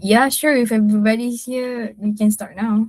Yeah, sure. If everybody's here, we can start now.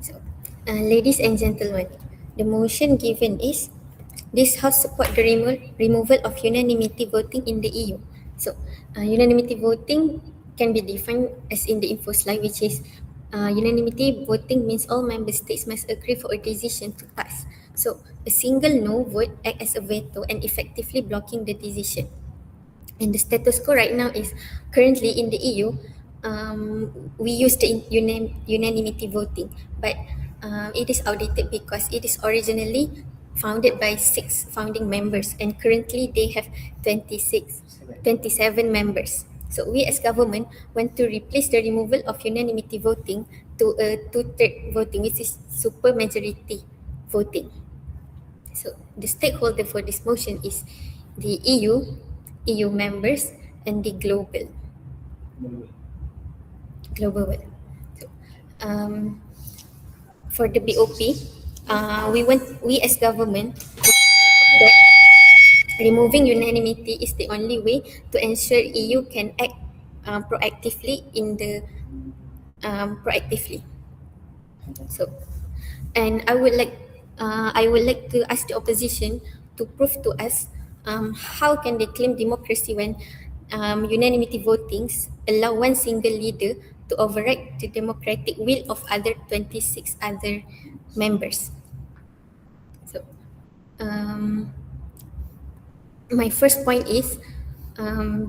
So, ladies and gentlemen, the motion given is this House support the removal of unanimity voting in the EU. So, unanimity voting can be defined as in the info slide, which is unanimity voting means all member states must agree for a decision to pass. So, a single no vote act as a veto and effectively blocking the decision. And the status quo right now is currently in the EU, we use the unanimity voting, but it is outdated because it is originally founded by 6 founding members, and currently they have 27 members. So we as government want to replace the removal of unanimity voting to a two-third voting, which is super majority voting. So the stakeholder for this motion is the EU members, and the global world. So, um, for the BOP, we as government that removing unanimity is the only way to ensure EU can act proactively in the proactively. So, and I would like to ask the opposition to prove to us how can they claim democracy when unanimity votings allow one single leader to override the democratic will of other 26 other members. So, um, my first point is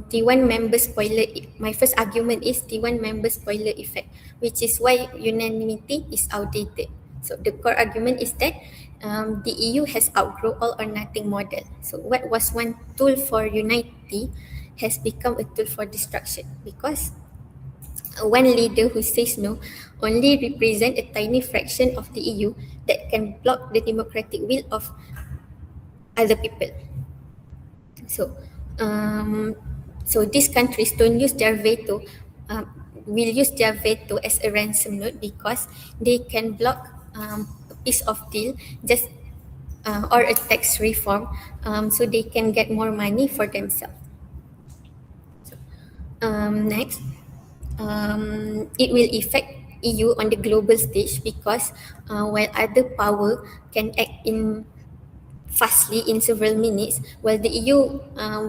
the one member spoiler. My first argument is the one member spoiler effect, which is why unanimity is outdated. So the core argument is that the EU has outgrown all or nothing model. So what was one tool for unity has become a tool for destruction, because one leader who says no only represent a tiny fraction of the EU that can block the democratic will of other people. So, um, so these countries don't use their veto, um, will use their veto as a ransom note, because they can block a piece of deal just or a tax reform, so they can get more money for themselves. Next, it will affect EU on the global stage, because while other power can act in fastly in several minutes, while the EU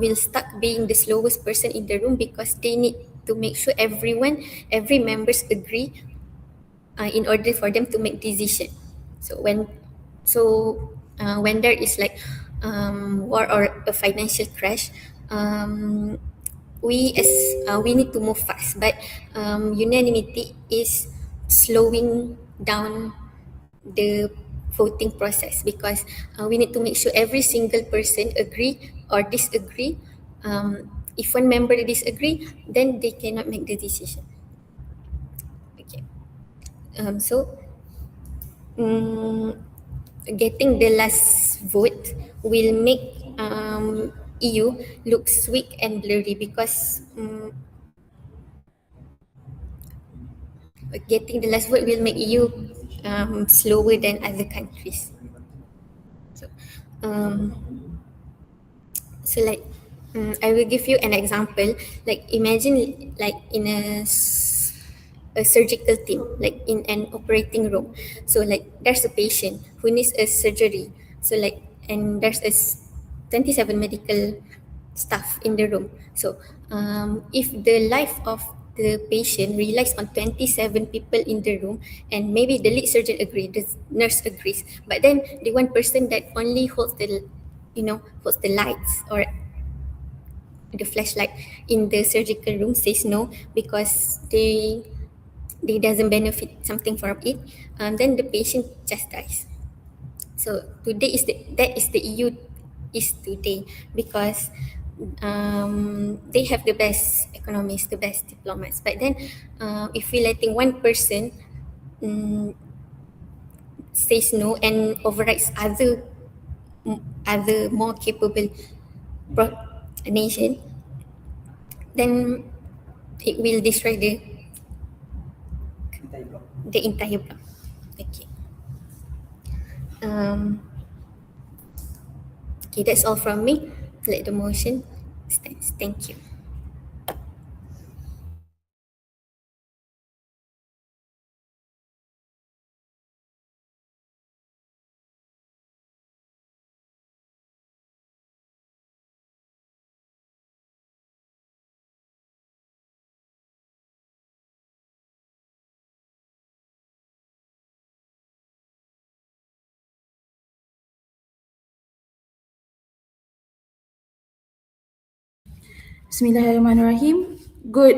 will stuck being the slowest person in the room because they need to make sure every members agree in order for them to make decision. So when there is like war or a financial crash, we need to move fast, but unanimity is slowing down the voting process because we need to make sure every single person agree or disagree. If one member disagree, then they cannot make the decision. Okay. So getting the last vote will make EU looks weak and blurry because getting the last vote will make EU slower than other countries. So, um, so like I will give you an example. Like imagine like in a surgical team, like in an operating room. So like there's a patient who needs a surgery. So like and there's 27 medical staff in the room. So if the life of the patient relies on 27 people in the room, and maybe the lead surgeon agrees, the nurse agrees, but then the one person that only holds holds the lights or the flashlight in the surgical room says no because they doesn't benefit something from it, then the patient just dies. So today that is the EU is today because they have the best economists, the best diplomats. But then if we letting one person says no and overrides other more capable pro- nation, then it will destroy the entire block. Okay. Um, okay, that's all from me. Let the motion stands. Thank you. Bismillahirrahmanirrahim. Good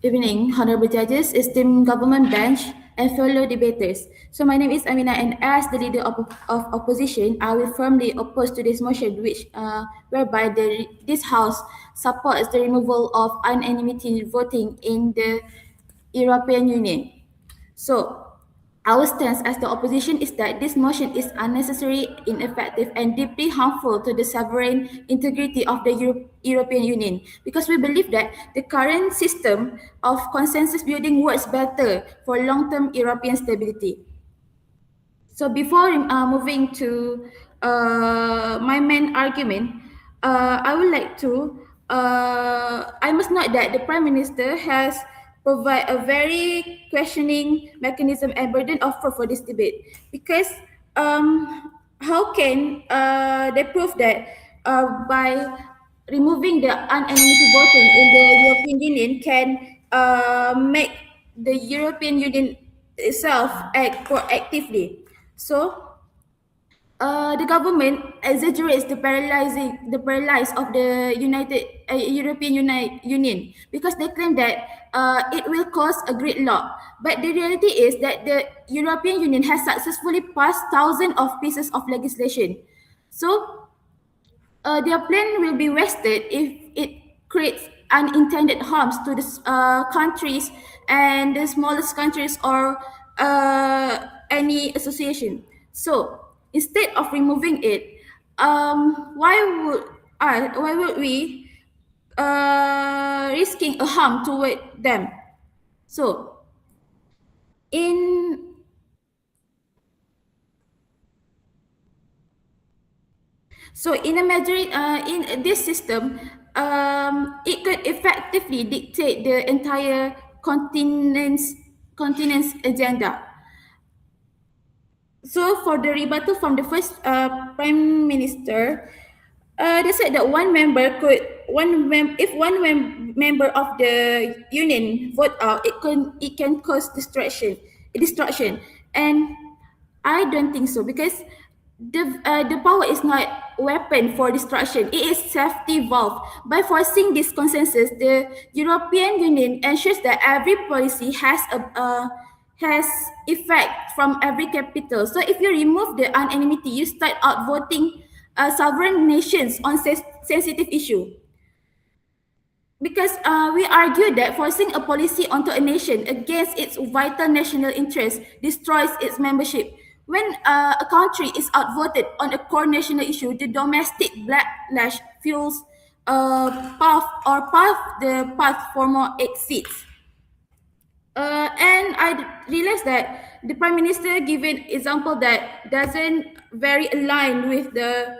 evening, honorable judges, esteemed government bench, and fellow debaters. So my name is Amina, and as the leader of opposition, I will firmly oppose to this motion, whereby this house supports the removal of unanimity voting in the European Union. So, our stance as the opposition is that this motion is unnecessary, ineffective, and deeply harmful to the sovereign integrity of the European Union because we believe that the current system of consensus building works better for long-term European stability. So before moving to my main argument, I would like to, I must note that the Prime Minister has provide a very questioning mechanism and burden of proof for this debate because how can they prove that by removing the unanimity voting in the European Union can make the European Union itself act proactively. So the government exaggerates the paralyze of the Union because they claim that it will cause a gridlock. But the reality is that the European Union has successfully passed thousands of pieces of legislation. So their plan will be wasted if it creates unintended harms to the countries and the smallest countries or any association. So instead of removing it, why would we risking a harm toward them? So in So in a majority, in this system, it could effectively dictate the entire continent's agenda. So for the rebuttal from the first prime minister, they said that if member of the union vote out, it can cause destruction, and I don't think so because the power is not weapon for destruction. It is safety valve. By forcing this consensus, the European Union ensures that every policy has effect from every capital. So if you remove the anonymity, you start outvoting sovereign nations on sensitive issue. Because we argue that forcing a policy onto a nation against its vital national interests destroys its membership. When a country is outvoted on a core national issue, the domestic backlash fuels the path for more exits. And I realized that the prime minister given example that doesn't very align with the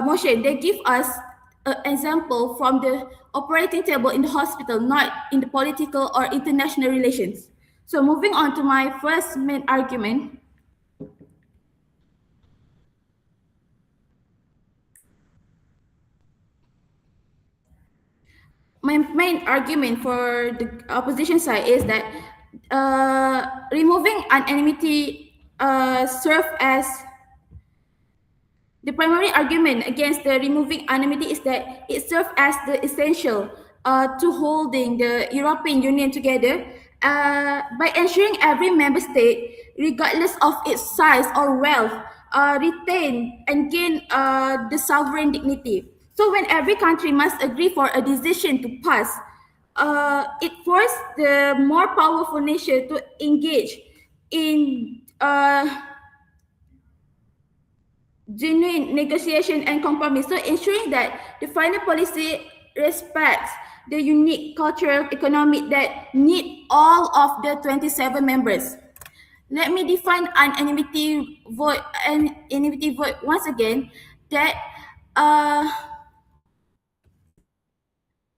motion. They give us an example from the operating table in the hospital, not in the political or international relations. So moving on to my first main argument. My main argument for the opposition side is that removing anonymity serve as the primary argument against the removing anonymity is that it serves as the essential to holding the European Union together by ensuring every member state, regardless of its size or wealth, retain and gain the sovereign dignity. So when every country must agree for a decision to pass, it forced the more powerful nation to engage in genuine negotiation and compromise. So ensuring that the final policy respects the unique cultural economic that need all of the 27 members. Let me define anonymity vote once again that uh,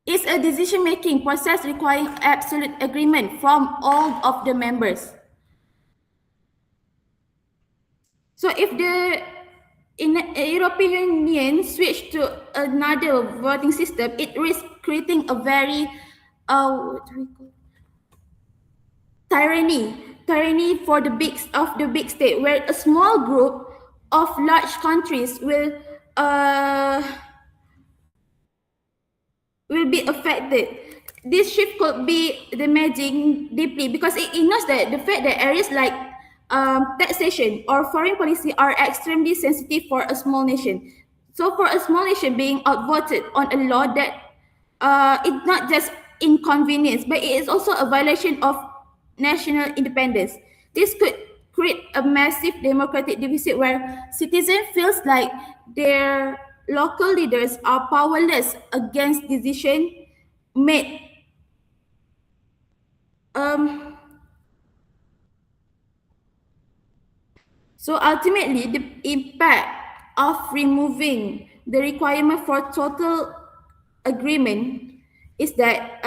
is a decision making process requiring absolute agreement from all of the members. So if the European Union switch to another voting system, it risks creating a very what do we call tyranny for the big state, where a small group of large countries uh, will be affected. This shift could be damaging deeply because it ignores that the fact that areas like taxation or foreign policy are extremely sensitive for a small nation. So, for a small nation being outvoted on a law that it's not just inconvenience, but it is also a violation of national independence. This could create a massive democratic deficit where citizens feels like their local leaders are powerless against decision made. Um, so ultimately, the impact of removing the requirement for total agreement is that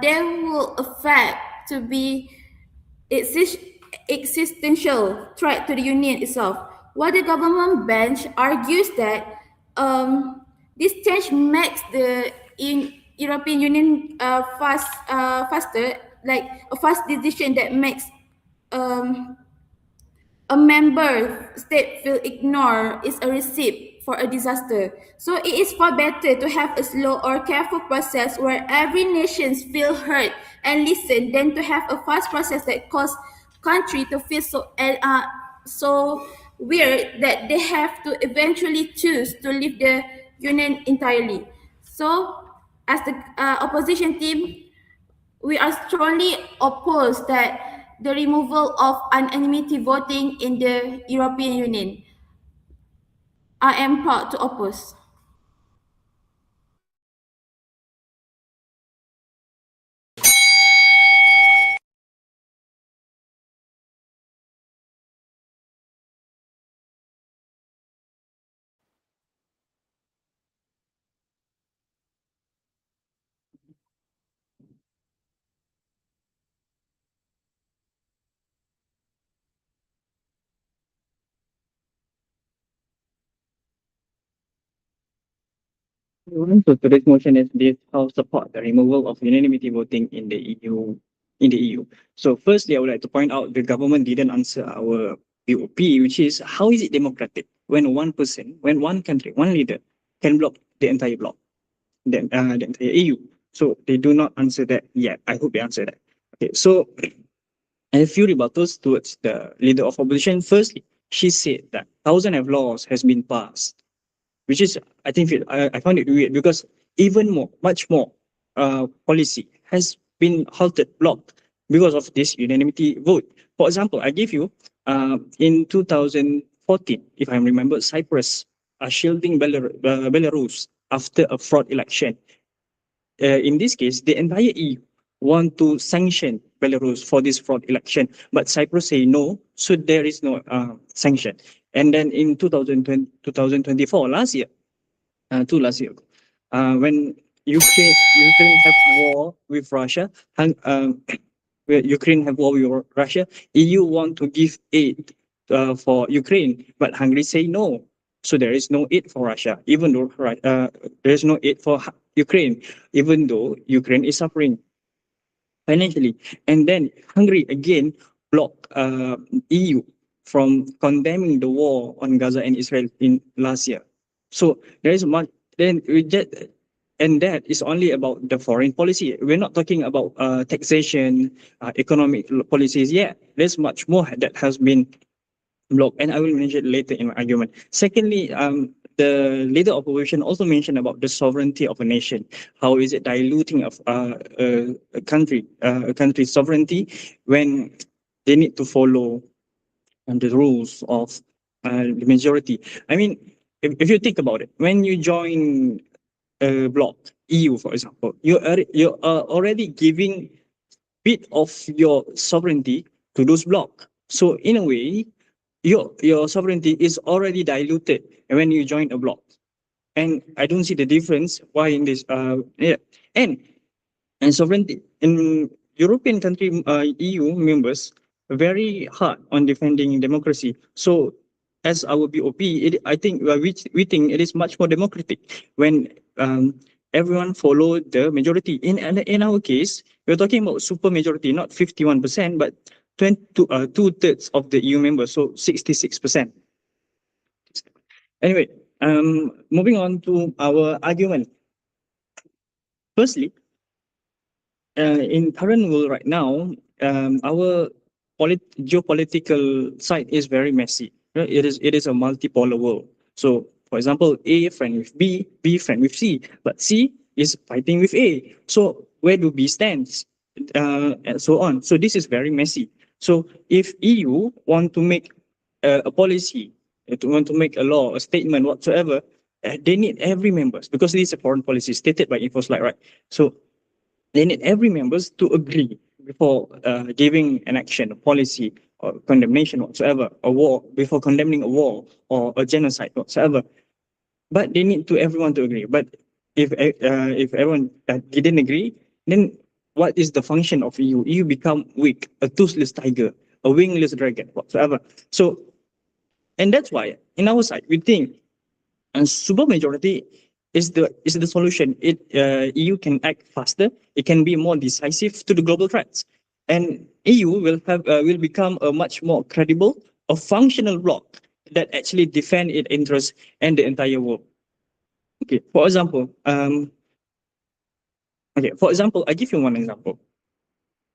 there will affect to be exist- existential threat to the union itself. While the government bench argues that this change makes the European Union faster, like a fast decision that makes um, a member state feel ignored is a recipe for a disaster. So it is far better to have a slow or careful process where every nation feel heard and listen than to have a fast process that cause country to feel so weird that they have to eventually choose to leave the union entirely. So as the opposition team, we are strongly opposed that the removal of anonymity voting in the European Union. I am proud to oppose. So today's motion is this House support the removal of unanimity voting in the EU. In the EU. So firstly, I would like to point out the government didn't answer our POP, which is how is it democratic when one person, when one country, one leader can block the entire bloc, the entire EU. So they do not answer that yet. I hope they answer that. Okay, so a few rebuttals towards the leader of opposition. Firstly, she said that thousands of laws has been passed, which is I think I found it weird because even more, much more, policy has been halted, blocked because of this unanimity vote. For example, I give you in 2014, if I remember, Cyprus shielding Belarus after a fraud election. In this case, the entire EU want to sanction Belarus for this fraud election, but Cyprus say no, so there is no sanction. And then in 2024, last year, last year ago, when Ukraine have war with Russia, and where Ukraine have war with Russia, EU want to give aid for Ukraine, but Hungary say no. So there is no aid for Russia, even though there is no aid for Ukraine, even though Ukraine is suffering financially. And then Hungary again blocked EU from condemning the war on Gaza and Israel in last year. So there is much. Then we just and that is only about the foreign policy. We're not talking about taxation, economic policies. Yeah, there's much more that has been blocked, and I will mention it later in my argument. Secondly, the leader of opposition also mentioned about the sovereignty of a nation. How is it diluting of a country's sovereignty when they need to follow the rules of the majority? I mean, if you think about it, when you join a bloc, EU, for example, you are already giving bit of your sovereignty to those bloc. So in a way, your sovereignty is already diluted when you join a bloc. And I don't see the difference why in this yeah. And and sovereignty in European country EU members very hard on defending democracy. So as our BOP, I think we think it is much more democratic when everyone follow the majority. In our case, we're talking about super majority, not 51%, but 2/3 of the EU members, so 66%. Anyway, moving on to our argument. Firstly, in current world right now, our geopolitical side is very messy. Right? It is a multipolar world. So, for example, A friend with B, B friend with C, but C is fighting with A. So where do B stands, and so on. So this is very messy. So if EU want to make a policy, to want to make a law, a statement, whatsoever, they need every members because this is a foreign policy stated by InfoSlide, right? So they need every members to agree before giving an action, a policy, or condemnation whatsoever, a war, before condemning a war or a genocide whatsoever. But they need to everyone to agree. But if everyone didn't agree, then what is the function of EU? EU become weak, a toothless tiger, a wingless dragon whatsoever. So, and that's why in our side we think and super majority is the solution. EU can act faster. It can be more decisive to the global threats, and EU will become a much more credible, a functional bloc that actually defend its interests and the entire world. Okay, for example, I give you one example.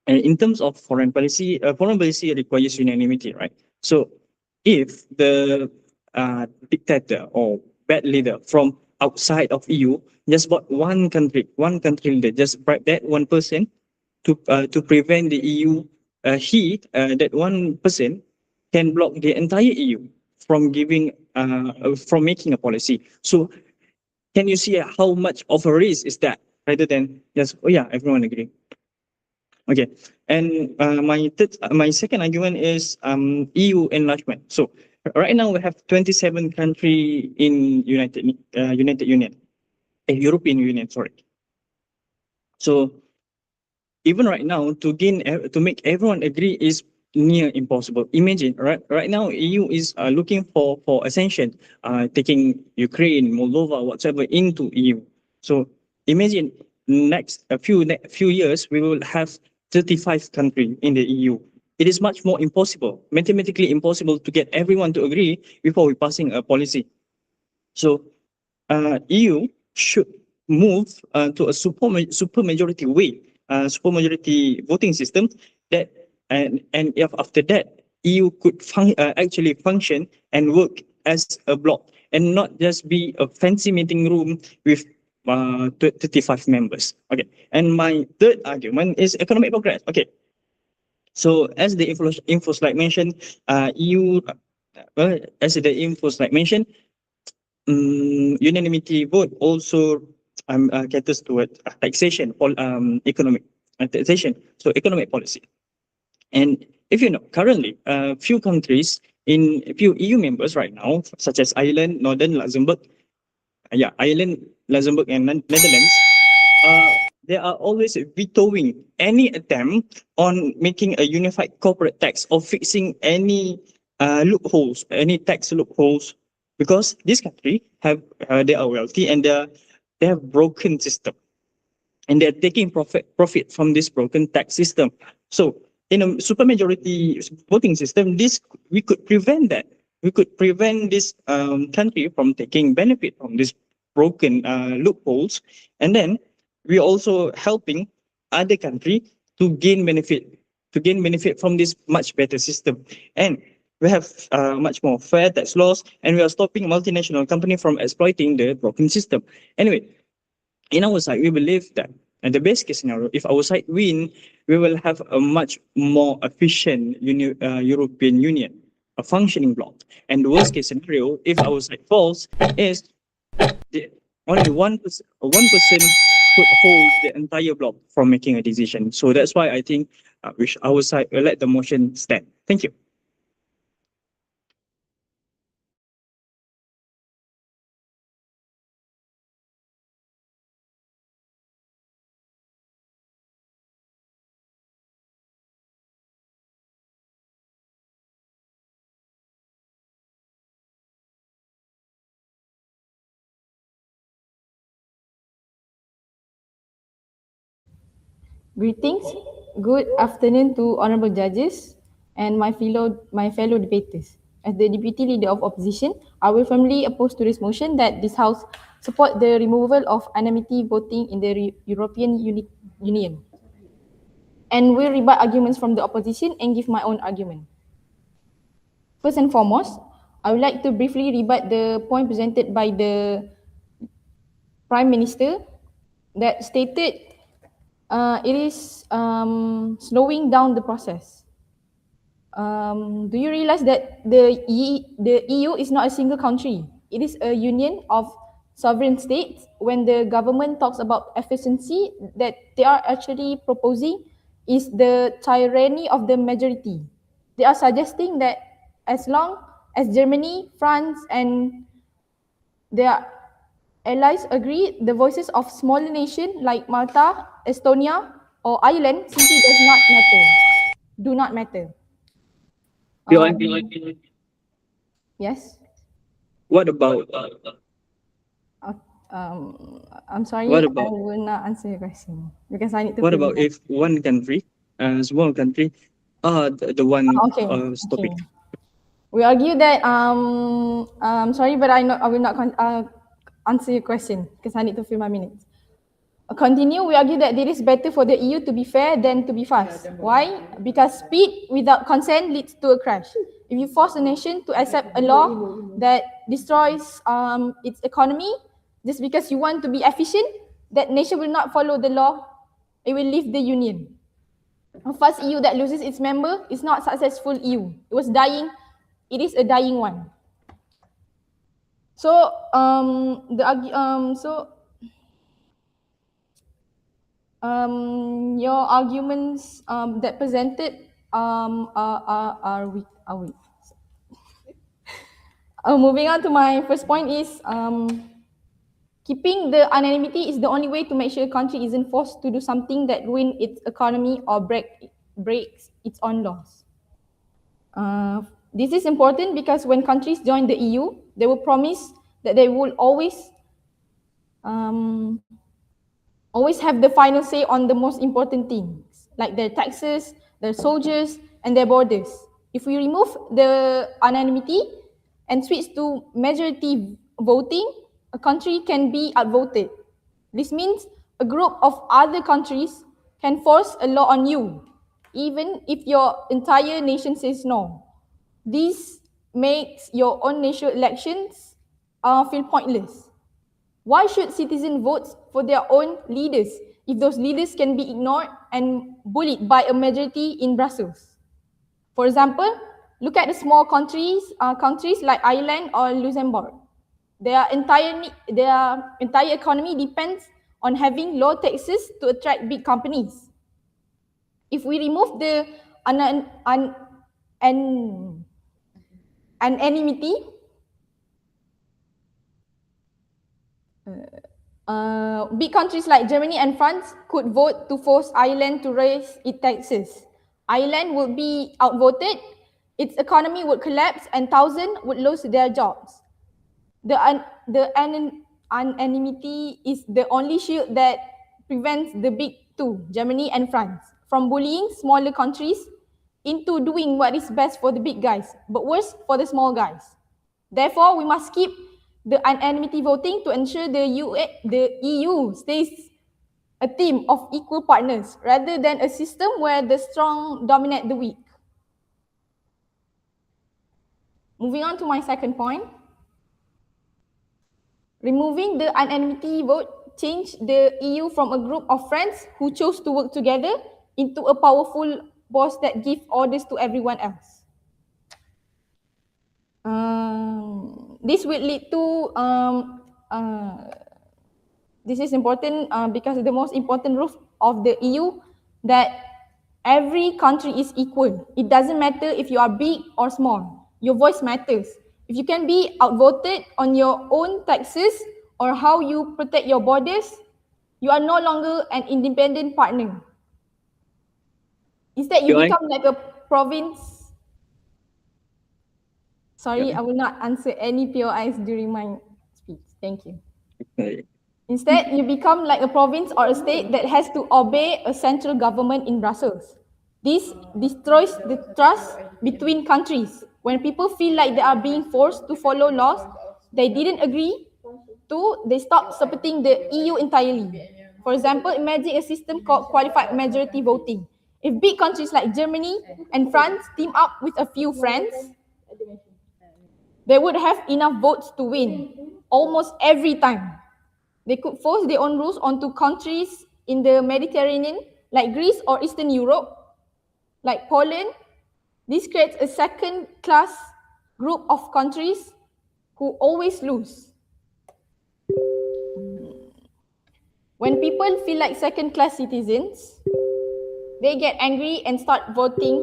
In terms of foreign policy requires unanimity, right? So, if the dictator or bad leader from outside of EU just bought one country leader, just bribe that one person to prevent the EU, that one person can block the entire EU from from making a policy. So can you see how much of a risk is that rather than just, oh yeah, everyone agree. Okay, and my second argument is EU enlargement. So right now we have 27 country in United Union, European Union, sorry. So even right now to make everyone agree is near impossible. Imagine right now EU is looking for ascension, taking Ukraine, Moldova, whatsoever into EU. So imagine next a few years we will have 35 countries in the EU. It is much more impossible, mathematically impossible, to get everyone to agree before we passing a policy. So EU should move to a super majority way, super majority voting system that, and if after that EU could actually function and work as a bloc and not just be a fancy meeting room with 35 members. Okay, and my third argument is economic progress. Okay, so as the info slide mentioned, EU, as the info slide mentioned, unanimity vote also caters toward taxation, economic taxation, so economic policy. And if you know, currently, few countries in few EU members right now, such as Ireland, Northern Luxembourg, Ireland, Luxembourg, and Netherlands, they are always vetoing any attempt on making a unified corporate tax or fixing any loopholes, any tax loopholes, because this country they are wealthy and they have broken system, and they're taking profit from this broken tax system. So in a supermajority voting system, this we could prevent that. We could prevent this country from taking benefit from this broken loopholes, and then we're also helping other country to gain benefit from this much better system. And we have much more fair tax laws, and we are stopping multinational company from exploiting the broken system. Anyway, in our side, we believe that in the best case scenario, if our side win, we will have a much more efficient European Union, a functioning bloc. And the worst case scenario, if our side falls, is only 1% could hold the entire bloc from making a decision. So that's why I think our side will let the motion stand. Thank you. Greetings, good afternoon to honourable judges and my fellow debaters. As the Deputy Leader of Opposition, I will firmly oppose to this motion that this House support the removal of anonymity voting in the European Union, and will rebut arguments from the opposition and give my own argument. First and foremost, I would like to briefly rebut the point presented by the Prime Minister that stated it is slowing down the process. Do you realize that the EU is not a single country? It is a union of sovereign states. When the government talks about efficiency, that they are actually proposing is the tyranny of the majority. They are suggesting that as long as Germany, France, and their allies agree, the voices of smaller nations like Malta, Estonia, or Ireland simply do not matter. Yes. What about I'm sorry, What I about- will not answer your question because I need to. what about if one country, small country, the one Okay. stopping? We argue that sorry, but I will not answer your question because I need to fill my minutes. Continue. We argue that it is better for the EU to be fair than to be fast. Why? Because speed without consent leads to a crash. If you force a nation to accept a law that destroys its economy just because you want to be efficient, that nation will not follow the law. It will leave the union. A fast EU that loses its member is not successful EU. It was dying. It is a dying one. So your arguments that presented are weak. Moving on to my first point is keeping the anonymity is the only way to make sure a country isn't forced to do something that ruins its economy or breaks its own laws. This is important because when countries join the EU, they will promise that they will always always have the final say on the most important things, like their taxes, their soldiers, and their borders. If we remove the anonymity and switch to majority voting, a country can be outvoted. This means a group of other countries can force a law on you, even if your entire nation says no. This makes your own national elections feel pointless. Why should citizens vote for their own leaders if those leaders can be ignored and bullied by a majority in Brussels? For example, look at the small countries like Ireland or Luxembourg. Their entire economy depends on having low taxes to attract big companies. If we remove the anonymity, big countries like Germany and France could vote to force Ireland to raise its taxes. Ireland would be outvoted, its economy would collapse, and thousands would lose their jobs. The anonymity is the only shield that prevents the big two, Germany and France, from bullying smaller countries into doing what is best for the big guys, but worse for the small guys. Therefore, we must keep the anonymity voting to ensure the EU stays a team of equal partners rather than a system where the strong dominate the weak. Moving on to my second point. Removing the anonymity vote changed the EU from a group of friends who chose to work together into a powerful boss that gives orders to everyone else. This will lead to this is important because the most important rule of the EU that every country is equal. It doesn't matter if you are big or small. Your voice matters. If you can be outvoted on your own taxes or how you protect your borders, you are no longer an independent partner. Instead, you become like a province. Sorry, I will not answer any POIs during my speech. Thank you. Okay. Instead, you become like a province or a state that has to obey a central government in Brussels. This destroys the trust between countries. When people feel like they are being forced to follow laws they didn't agree to, they stop supporting the EU entirely. For example, imagine a system called qualified majority voting. If big countries like Germany and France team up with a few friends, they would have enough votes to win almost every time. They could force their own rules onto countries in the Mediterranean, like Greece or Eastern Europe, like Poland. This creates a second-class group of countries who always lose. When people feel like second-class citizens, they get angry and start voting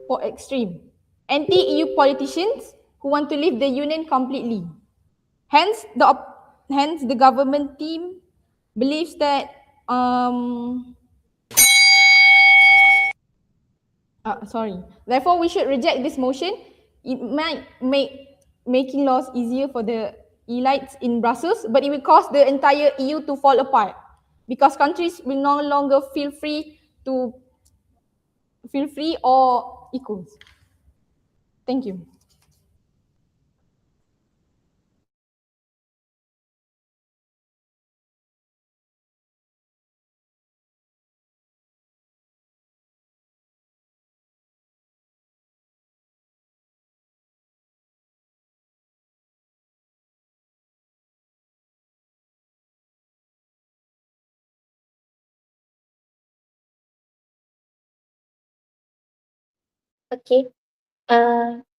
for extreme, anti-EU politicians who want to leave the Union completely. Hence, the government team believes that Therefore, we should reject this motion. It might make making laws easier for the elites in Brussels, but it will cause the entire EU to fall apart because countries will no longer feel free or equals. Thank you. Okay.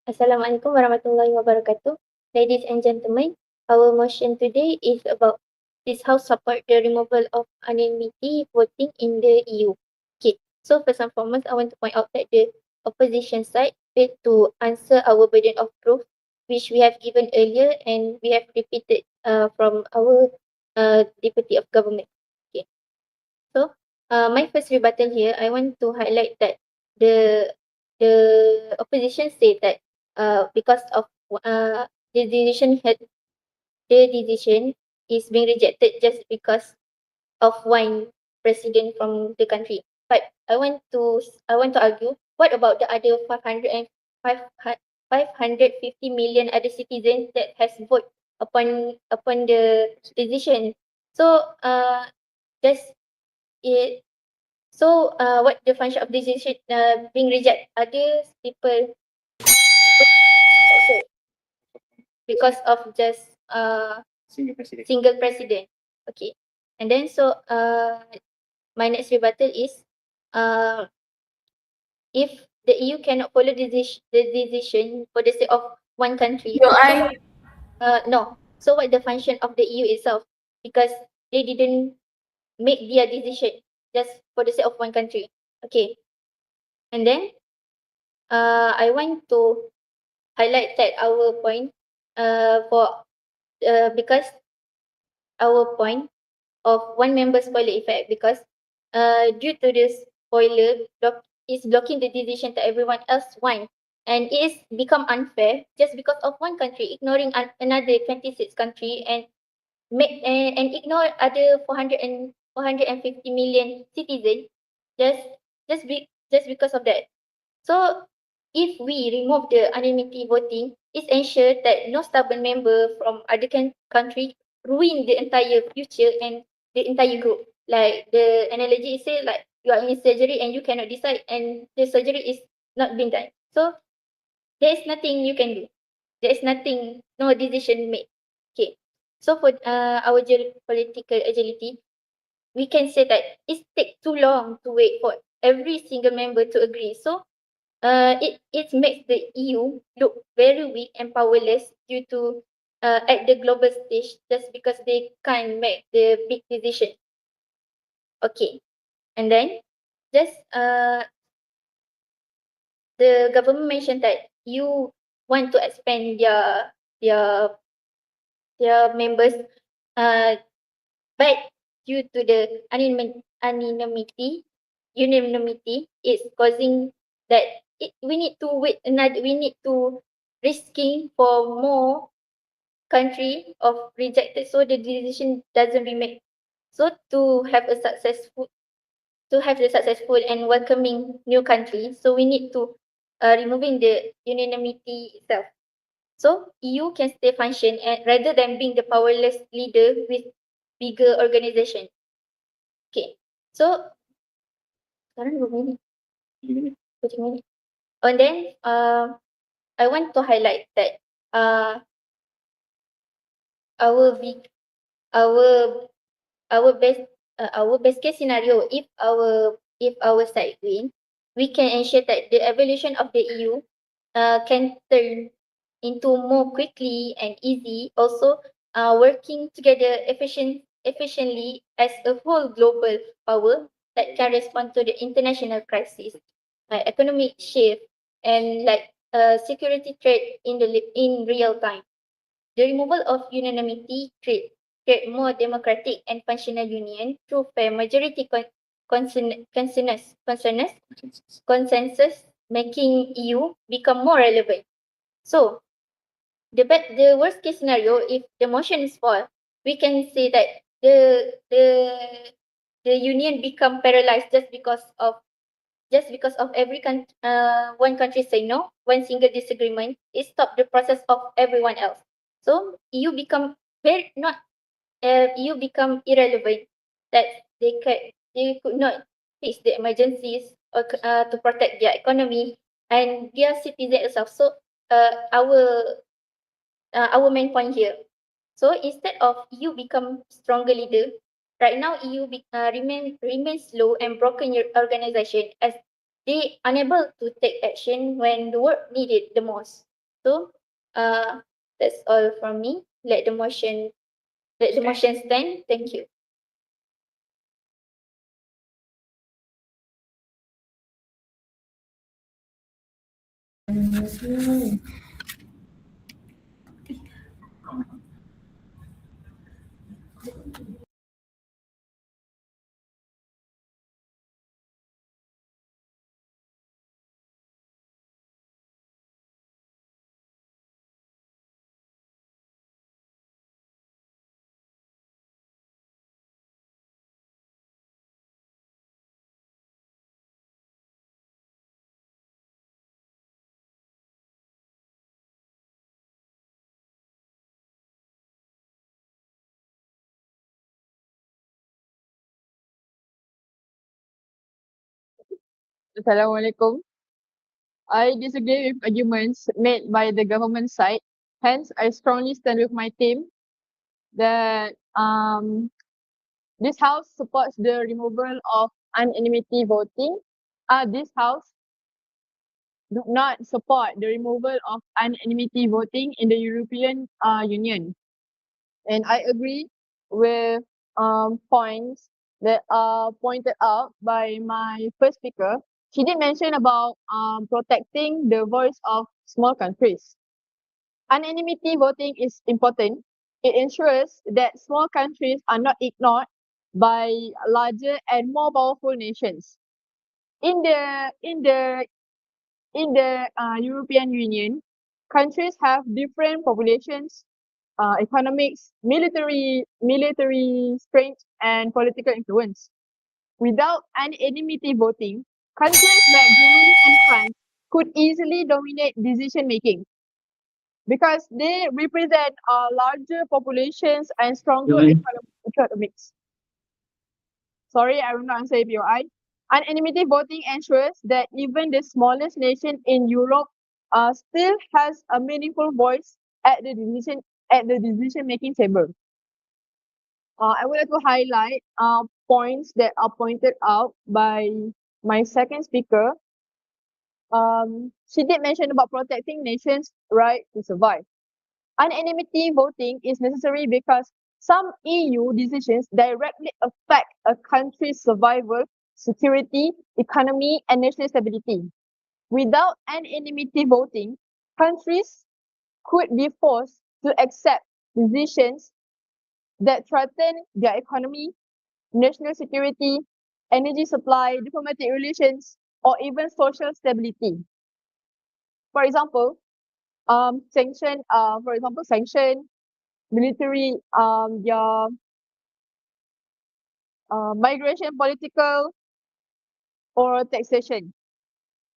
Assalamualaikum warahmatullahi wabarakatuh. Ladies and gentlemen, our motion today is about this House support the removal of anonymity voting in the EU. Okay. So first and foremost, I want to point out that the opposition side failed to answer our burden of proof, which we have given earlier and we have repeated from our Deputy of Government. Okay. So my first rebuttal here, I want to highlight that the opposition said that because of the decision is being rejected just because of one president from the country. But I want to argue, what about the other 550 million other citizens that has voted upon the decision? So just it what the function of decision being rejected? Other people because of just Single president. single president. Okay. And then my next rebuttal is if the EU cannot follow the decision for the sake of one country, Yo, I no. So what the function of the EU itself? Because they didn't make their decision just for the sake of one country. Okay. And then I want to highlight that our point for because our point of one member spoiler effect, because due to this spoiler is blocking the decision that everyone else want, and it is become unfair just because of one country ignoring another 26 country and ignore other 450 million citizens just just because of that. So if we remove the anonymity voting, it ensures that no stubborn member from other country ruin the entire future and the entire group. Like the analogy is say like you are in surgery and you cannot decide and the surgery is not being done. So there is nothing you can do. There is nothing, no decision made. Okay. So for our political agility, we can say that it takes too long to wait for every single member to agree. So it makes the EU look very weak and powerless due to at the global stage just because they can't make the big decision. Okay, and then just the government mentioned that you want to expand their their members, uh, but due to the unanimity, it's causing that we need to wait another. We need to risking for more country of rejected, so the decision doesn't be made. So to have the successful and welcoming new country, so we need to removing the unanimity itself. So EU can stay function and rather than being the powerless leader with bigger organization. Okay. So sekarang berapa minit? 3 minit. And then I want to highlight that our big our our best case scenario, if our side win, we can ensure that the evolution of the EU can turn into more quickly and easy. Also, working together efficiently as a whole global power that can respond to the international crisis, economic shift, and like security threat in real time. The removal of unanimity create more democratic and functional union through fair majority consensus, making EU become more relevant. So, the worst case scenario, if the motion is fall, we can say that the union become paralyzed just because of one country say no, one single disagreement, it stop the process of everyone else. So EU become very not EU become irrelevant that they could not fix the emergencies or to protect their economy and their citizens itself. So our main point here. So instead of EU become stronger leader, right now EU remain slow and broken organization as they unable to take action when the work needed the most. So that's all from me. Let the motion stand. Thank you. Assalamualaikum. I disagree with arguments made by the government side. Hence, I strongly stand with my team that this house supports the removal of anonymity voting. This house do not support the removal of anonymity voting in the European Union. And I agree with points that are pointed out by my first speaker. She did mention about protecting the voice of small countries. Anonymity voting is important. It ensures that small countries are not ignored by larger and more powerful nations. In the European Union, countries have different populations, economics, military strength, and political influence. Without anonymity voting, countries like Germany and France could easily dominate decision making because they represent larger populations and stronger economics. Sorry, I will not answer APOI. Anonymity voting ensures that even the smallest nation in Europe still has a meaningful voice at the decision making table. I would like to highlight points that are pointed out by my second speaker. She did mention about protecting nations' right to survive. Anonymity voting is necessary because some EU decisions directly affect a country's survival, security, economy, and national stability. Without anonymity voting, countries could be forced to accept decisions that threaten their economy, national security, energy supply, diplomatic relations, or even social stability. For example, sanction military, their migration, political, or taxation.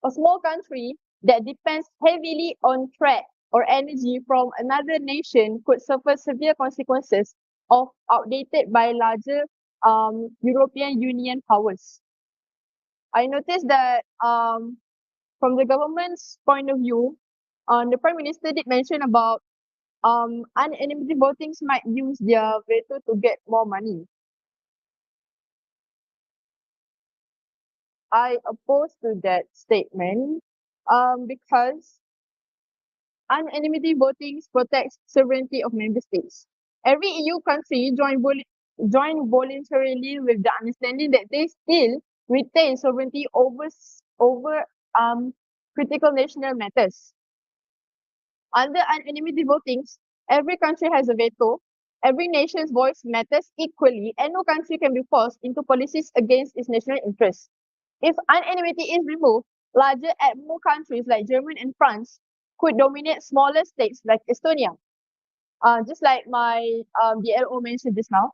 A small country that depends heavily on trade or energy from another nation could suffer severe consequences of outdated by larger European Union powers. I noticed that from the government's point of view, the Prime Minister did mention about anonymity votings might use their veto to get more money. I oppose to that statement because anonymity voting protects sovereignty of member states. Every EU country join voluntarily with the understanding that they still retain sovereignty over critical national matters. Under anonymity voting, every country has a veto. Every nation's voice matters equally, and no country can be forced into policies against its national interests. If anonymity is removed, larger and more countries like Germany and France could dominate smaller states like Estonia. Just like my DLO mentioned just now,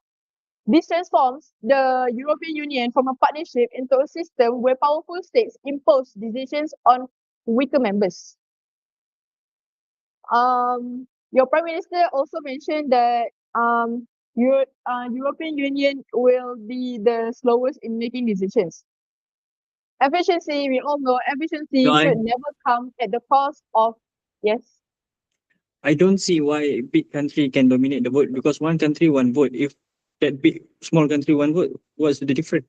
this transforms the European Union from a partnership into a system where powerful states impose decisions on weaker members. Your Prime Minister also mentioned that European Union will be the slowest in making decisions. Efficiency, we all know efficiency No, should never come at the cost of, yes. I don't see why a big country can dominate the vote because one country, one vote. If that big, small country, one vote, what's the difference?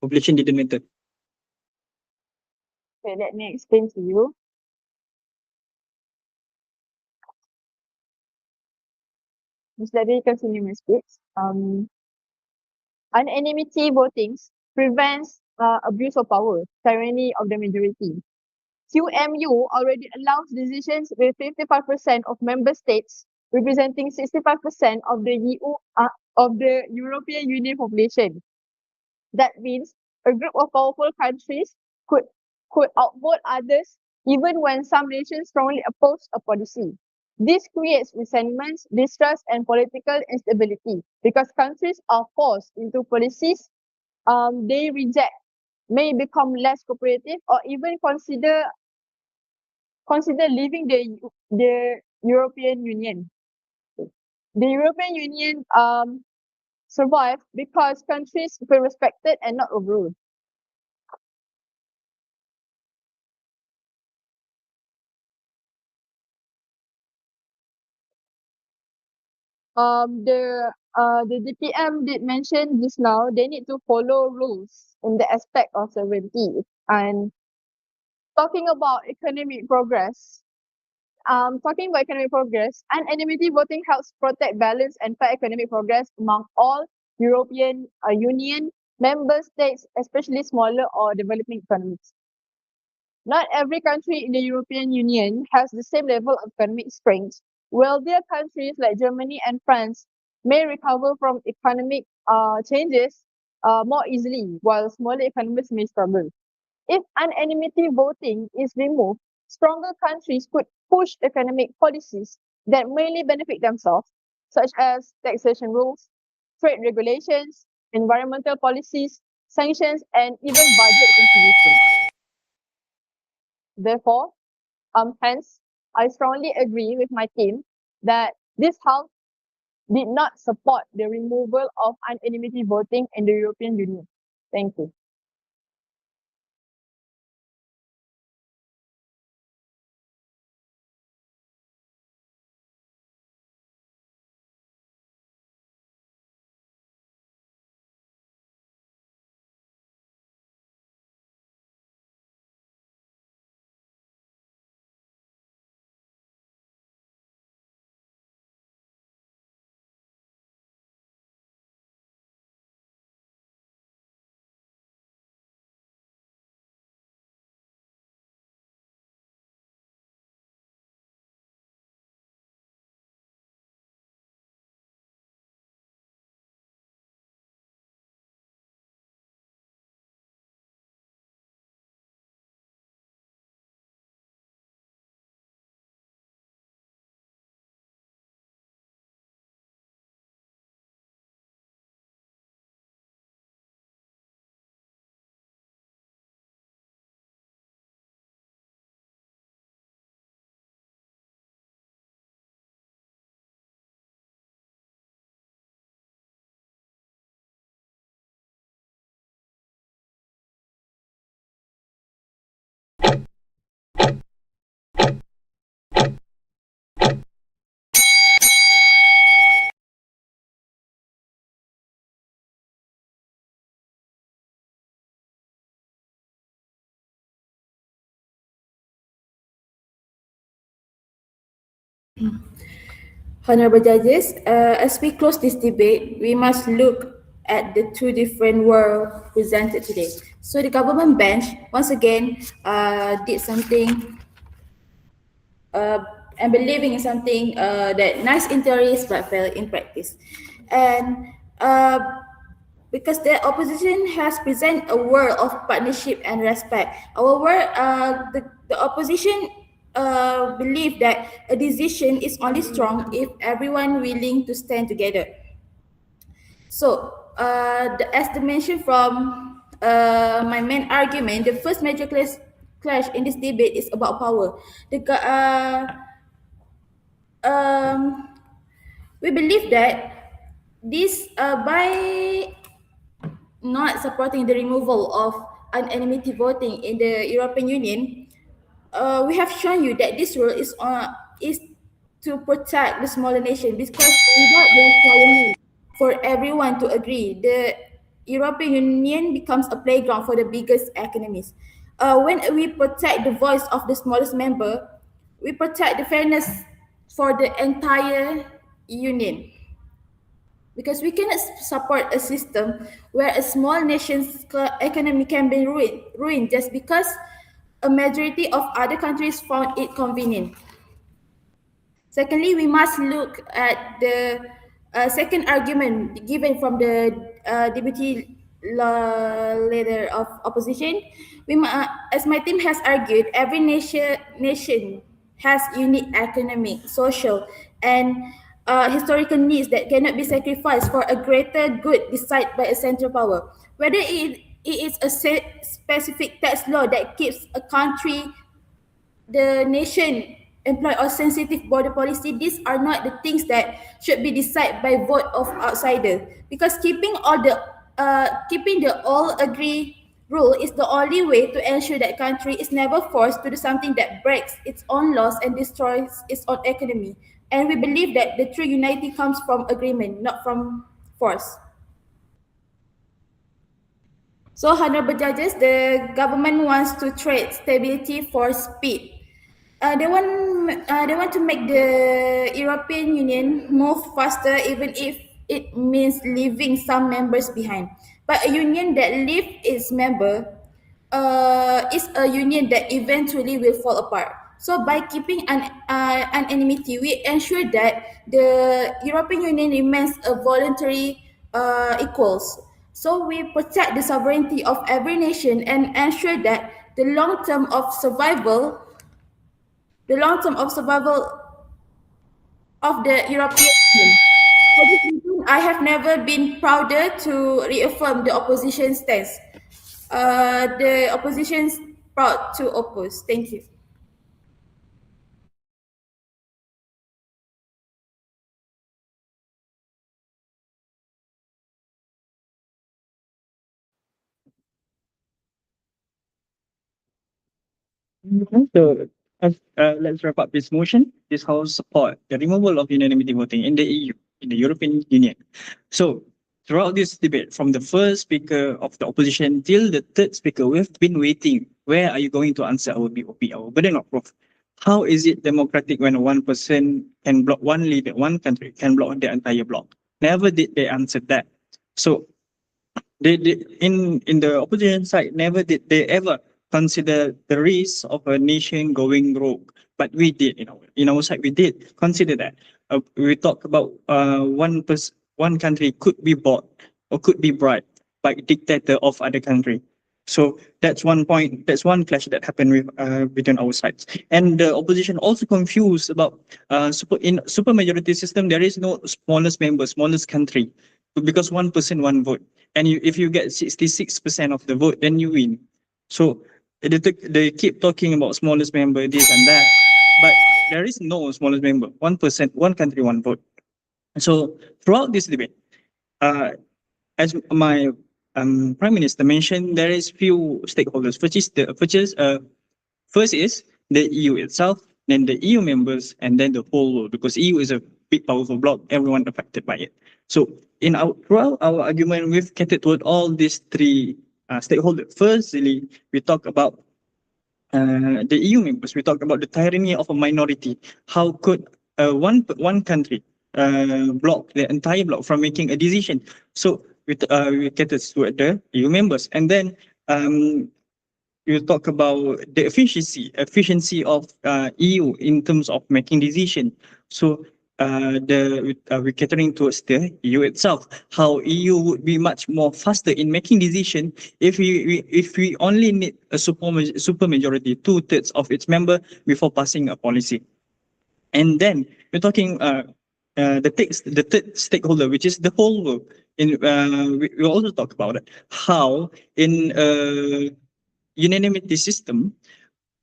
Population didn't matter. Okay, let me explain to you. Just let me continue my speech. Anonymity voting prevents abuse of power, tyranny of the majority. QMU already allows decisions with 55% of member states representing 65% of the European Union population. That means a group of powerful countries could outvote others even when some nations strongly oppose a policy. This creates resentment, distrust, and political instability because countries are forced into policies they reject, may become less cooperative, or even consider leaving the European Union. The European Union survived because countries were respected and not overruled. the DPM did mention just now they need to follow rules in the aspect of sovereignty. And talking about economic progress, anonymity voting helps protect balance and fair economic progress among all European Union member states, especially smaller or developing economies. Not every country in the European Union has the same level of economic strength. Wealthier countries like Germany and France may recover from economic changes more easily, while smaller economies may struggle. If anonymity voting is removed, stronger countries could push economic policies that mainly benefit themselves, such as taxation rules, trade regulations, environmental policies, sanctions, and even budget contributions. Therefore, hence, I strongly agree with my team that this House did not support the removal of anonymity voting in the European Union. Thank you. Honorable judges, as we close this debate, we must look at the two different worlds presented today. So the government bench, once again, did something and believing in something that nice in theory but fail in practice. And because the opposition has presented a world of partnership and respect. Our world, the opposition believe that a decision is only strong if everyone willing to stand together. So, as the mention from my main argument, the first major clash in this debate is about power. We believe that this by not supporting the removal of anonymity voting in the European Union, we have shown you that this rule is to protect the smaller nation because without the requirement for everyone to agree, the European Union becomes a playground for the biggest economies. When we protect the voice of the smallest member, we protect the fairness for the entire union because we cannot support a system where a small nation's economy can be ruined just because a majority of other countries found it convenient. Secondly, we must look at the second argument given from the deputy leader of opposition. As my team has argued, every nation has unique economic, social, and historical needs that cannot be sacrificed for a greater good decided by a central power. Whether it is a specific tax law that keeps a country the nation employ or sensitive border policy, these are not the things that should be decided by vote of outsider because keeping the all agree rule is the only way to ensure that country is never forced to do something that breaks its own laws and destroys its own economy. And we believe that the true unity comes from agreement, not from force. So, honorable judges, the government wants to trade stability for speed. They want to make the European Union move faster, even if it means leaving some members behind. But a union that leaves its member is a union that eventually will fall apart. So by keeping an enmity, we ensure that the European Union remains a voluntary equals. So we protect the sovereignty of every nation and ensure that the long term of survival of the European Union. For this reason, I have never been prouder to reaffirm the opposition stance. The opposition is proud to oppose. Thank you. So let's wrap up this motion. This House support the removal of unanimity voting in the EU, in the European Union. So throughout this debate, from the first speaker of the opposition till the third speaker, we've been waiting. Where are you going to answer our BOP, our burden of proof? How is it democratic when one person can block one leader, one country can block the entire block? Never did they answer that. So they in the opposition side never did they ever consider the risk of a nation going rogue, but we did in our side we did consider that. We talk about one country could be bought or could be bribed by dictator of other country. So that's one point, that's one clash that happened with between our sides. And the opposition also confused about super majority system there is no smallest member, smallest country, because one person one vote, and if you get 66% of the vote then you win. So they keep talking about smallest member this and that, but there is no smallest member, 1%, one country one vote. So throughout this debate, as my Prime Minister mentioned, there is few stakeholders. First is the EU itself, then the EU members, and then the whole world, because EU is a big powerful bloc, everyone affected by it. So throughout our argument, we've catered toward all these three stakeholders. Firstly, we talk about the EU members. We talk about the tyranny of a minority. How could one country block the entire bloc from making a decision? So we cater toward the EU members, and then you talk about the efficiency of EU in terms of making decision. So we're catering towards the EU itself. How EU would be much more faster in making decision if we only need a super majority, 2/3 of its member before passing a policy. And then we're talking the third stakeholder, which is the whole world. We also talk about it. How in unanimity system,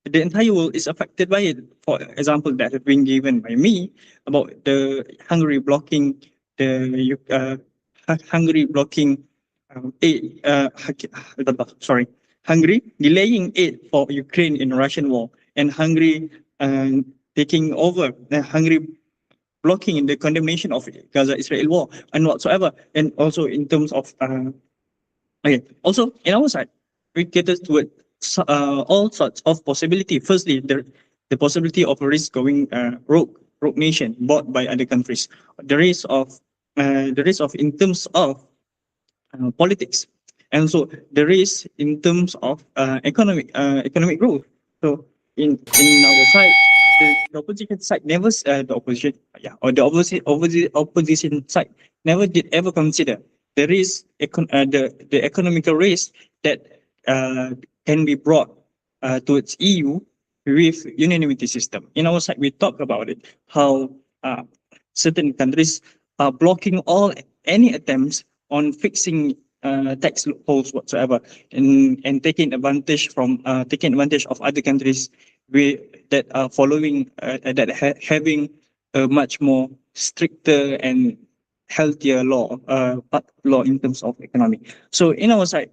the entire world is affected by it. For example, that have been given by me about the Hungary blocking aid. Hungary delaying aid for Ukraine in Russian war, and Hungary taking over. Hungary blocking the condemnation of Gaza-Israel war and whatsoever, and also in terms of also in our side, we cater to all sorts of possibility. Firstly, the possibility of a risk going rogue nation bought by other countries. The risk of in terms of politics, and so the risk in terms of economic growth. So in our side, the opposition side never the opposition side never did ever consider the risk, the economical risk that can be brought towards EU with unanimity system. In our side, we talk about it, how certain countries are blocking any attempts on fixing tax loopholes whatsoever, and taking advantage of other countries that are following having a much more stricter and healthier law in terms of economy. So in our side,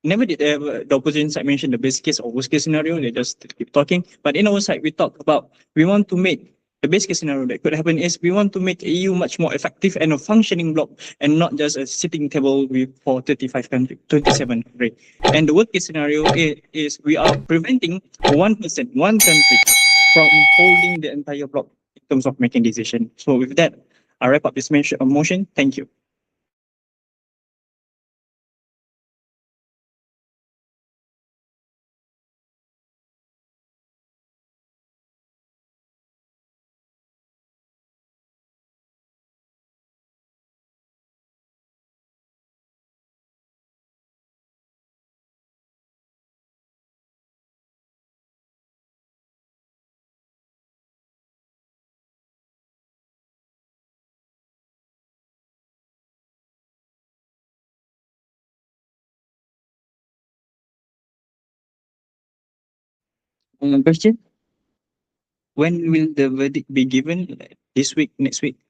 never did the opposition side mention the best case or worst case scenario. They just keep talking. But in our side, we talk about we want to make the best case scenario that could happen is we want to make EU much more effective and a functioning bloc and not just a sitting table for 35 countries, 27 countries. And the worst case scenario is we are preventing one person, one country from holding the entire bloc in terms of making decision. So with that, I wrap up this motion. Thank you. Question? When will the verdict be given? This week, next week?